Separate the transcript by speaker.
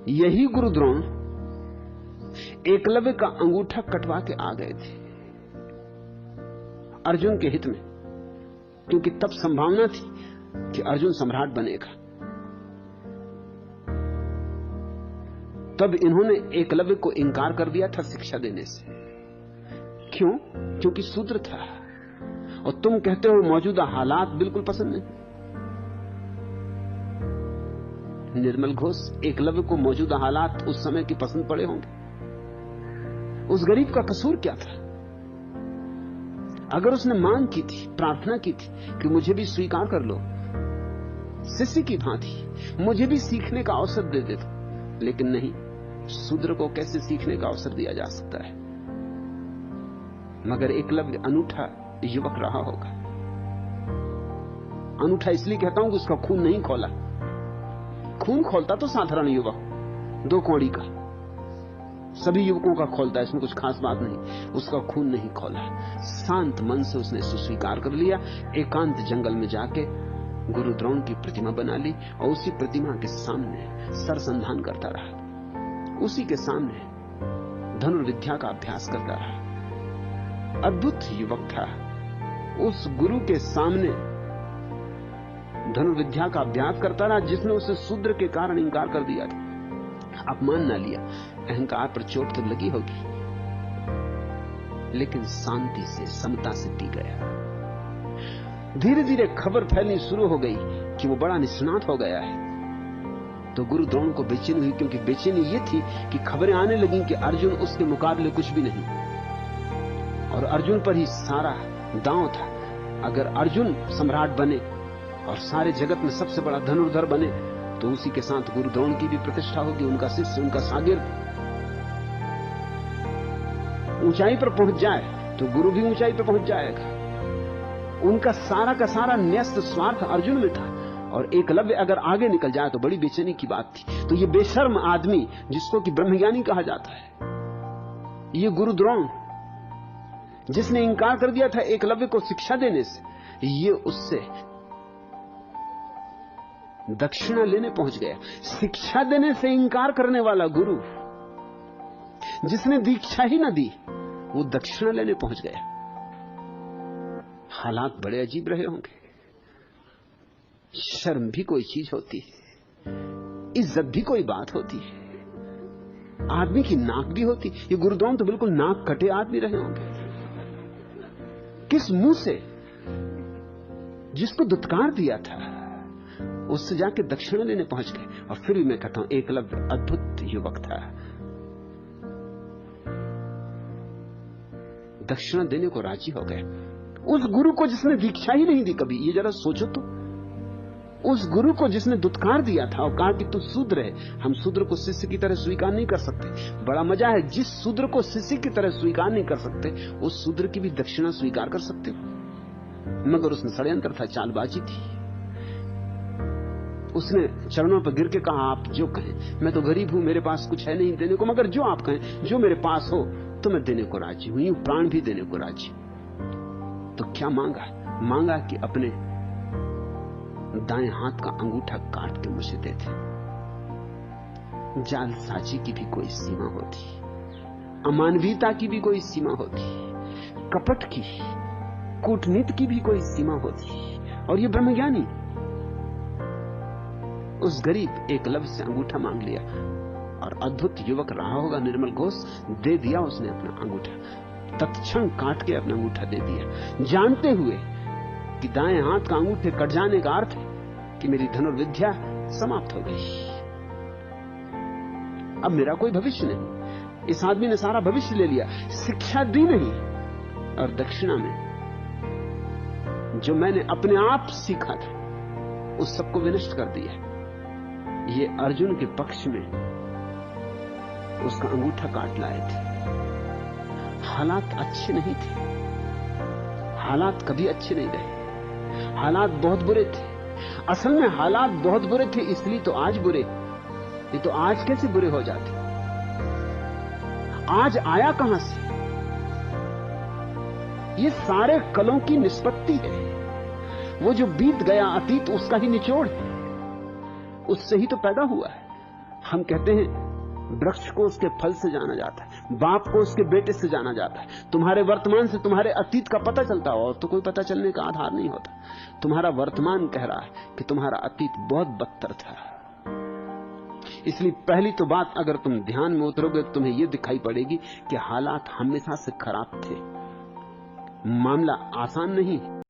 Speaker 1: यही गुरु द्रोण एकलव्य का अंगूठा कटवा के आ गए थे अर्जुन के हित में, क्योंकि तब संभावना थी कि अर्जुन सम्राट बनेगा। तब इन्होंने एकलव्य को इंकार कर दिया था शिक्षा देने से। क्यों? क्योंकि शूद्र था। और तुम कहते हो मौजूदा हालात बिल्कुल पसंद नहीं। निर्मल घोष, एकलव्य को मौजूदा हालात उस समय की पसंद पड़े होंगे। उस गरीब का कसूर क्या था? अगर उसने मांग की थी, प्रार्थना की थी कि मुझे भी स्वीकार कर लो शिष्य की भांति, मुझे भी सीखने का अवसर दे दे दो, लेकिन नहीं, शूद्र को कैसे सीखने का अवसर दिया जा सकता है? मगर एकलव्य अनूठा युवक रहा होगा। अनूठा इसलिए कहता हूं कि उसका खून नहीं खोला। खून खोलता तो साधारण युवक, 2 कौड़ी का, सभी युवकों का खोलता है, इसमें कुछ खास बात नहीं। उसका खून नहीं खोला। शांत मन से उसने स्वीकार कर लिया। एकांत जंगल में जाके गुरु द्रोण की प्रतिमा बना ली और उसी प्रतिमा के सामने सरसंधान करता रहा। उसी के सामने धनुर्विद्या का अभ्यास करता रहा। अद्भुत युवक था। उस गुरु के सामने धनुर्विद्या का अभ्यास करता रहा जिसने उसे शूद्र के कारण इंकार कर दिया था। अपमान ना लिया, अहंकार पर चोट तो लगी होगी, लेकिन शांति से, समता से पी गया। धीरे धीरे खबर फैलनी शुरू हो गई कि वो बड़ा निष्णात हो गया है। तो गुरु द्रोण को बेचैनी हुई, क्योंकि बेचैनी ये थी कि खबरें आने लगी कि अर्जुन उसके मुकाबले कुछ भी नहीं, और अर्जुन पर ही सारा दांव था। अगर अर्जुन सम्राट बने और सारे जगत में सबसे बड़ा धनुर्धर बने तो उसी के साथ गुरु द्रोण की भी प्रतिष्ठा होगी, उनका शिष्य, उनका शागिर्द ऊंचाई पर पहुंच जाए तो गुरु भी ऊंचाई पर पहुंच जाएगा। उनका सारा का सारा न्यस्त स्वार्थ अर्जुन में था, और एकलव्य अगर आगे निकल जाए तो बड़ी बेचैनी की बात थी। तो ये बेशर्म आदमी जिसको कि ब्रह्मज्ञानी कहा जाता है, ये गुरु द्रोण जिसने इंकार कर दिया था एकलव्य को शिक्षा देने से, ये उससे दक्षिणा लेने पहुंच गया। शिक्षा देने से इंकार करने वाला गुरु जिसने दीक्षा ही न दी, वो दक्षिणा लेने पहुंच गया। हालात बड़े अजीब रहे होंगे। शर्म भी कोई चीज होती है, इज्जत भी कोई बात होती है, आदमी की नाक भी होती। ये गुरु द्रोण तो बिल्कुल नाक कटे आदमी रहे होंगे। किस मुंह से जिसको दुत्कार दिया था उससे जाके दक्षिणा लेने पहुंच गए। और फिर भी मैं कहता हूं एकलव्य अद्भुत युवक था। दक्षिणा देने को राजी हो गए उस गुरु को जिसने दीक्षा ही नहीं दी कभी। ये जरा सोचो तो, उस गुरु को जिसने दुत्कार दिया था और कहा कि तू शूद्र है, हम शूद्र को शिष्य की तरह स्वीकार नहीं कर सकते। बड़ा मजा है, जिस शूद्र को शिष्य की तरह स्वीकार नहीं कर सकते उस शूद्र की भी दक्षिणा स्वीकार कर सकते हो। मगर उसमें षड्यंत्र था, चालबाजी थी। उसने चरणों पर गिर के कहा, आप जो कहें, मैं तो गरीब हूं, मेरे पास कुछ है नहीं देने को, मगर जो आप कहें, जो मेरे पास हो तो मैं देने को राजी हूं, यूं प्राण भी देने को राजी। तो क्या मांगा? मांगा कि अपने दाएं हाथ का अंगूठा काट के मुझे दे दे। जालसाजी की भी कोई सीमा होती, अमानवीयता की भी कोई सीमा होती, कपट की, कूटनीति की भी कोई सीमा होती। और ये ब्रह्मज्ञानी उस गरीब एकलव्य से अंगूठा मांग लिया, और अद्भुत युवक रहा होगा निर्मल घोष, दे दिया उसने अपना अंगूठा। तत्क्षण काट के अपना अंगूठा दे दिया, जानते हुए कि दाएं हाथ का अंगूठे कट जाने का अर्थ है कि मेरी धनुर्विद्या समाप्त हो गई, अब मेरा कोई भविष्य नहीं। इस आदमी ने सारा भविष्य ले लिया, शिक्षा दी नहीं, और दक्षिणा में जो मैंने अपने आप सीखा था उस सबको विनष्ट कर दिया। ये अर्जुन के पक्ष में उसका अंगूठा काट लाए थे। हालात अच्छे नहीं थे, हालात कभी अच्छे नहीं रहे, हालात बहुत बुरे थे। असल में हालात बहुत बुरे थे, इसलिए तो आज बुरे। ये तो आज कैसे बुरे हो जाते? आज आया कहां से? ये सारे कलों की निष्पत्ति है। वो जो बीत गया अतीत, उसका ही निचोड़ है, उससे ही तो पैदा हुआ है। हम कहते हैं वृक्ष को उसके फल से जाना जाता है, बाप को उसके बेटे से जाना जाता है। तुम्हारे वर्तमान से तुम्हारे अतीत का पता चलता हो, और तो कोई पता चलने का आधार नहीं होता। तुम्हारा वर्तमान कह रहा है कि तुम्हारा अतीत बहुत बदतर था। इसलिए पहली तो बात, अगर तुम ध्यान में उतरोगे तो तुम्हें यह दिखाई पड़ेगी कि हालात हमेशा से खराब थे। मामला आसान नहीं।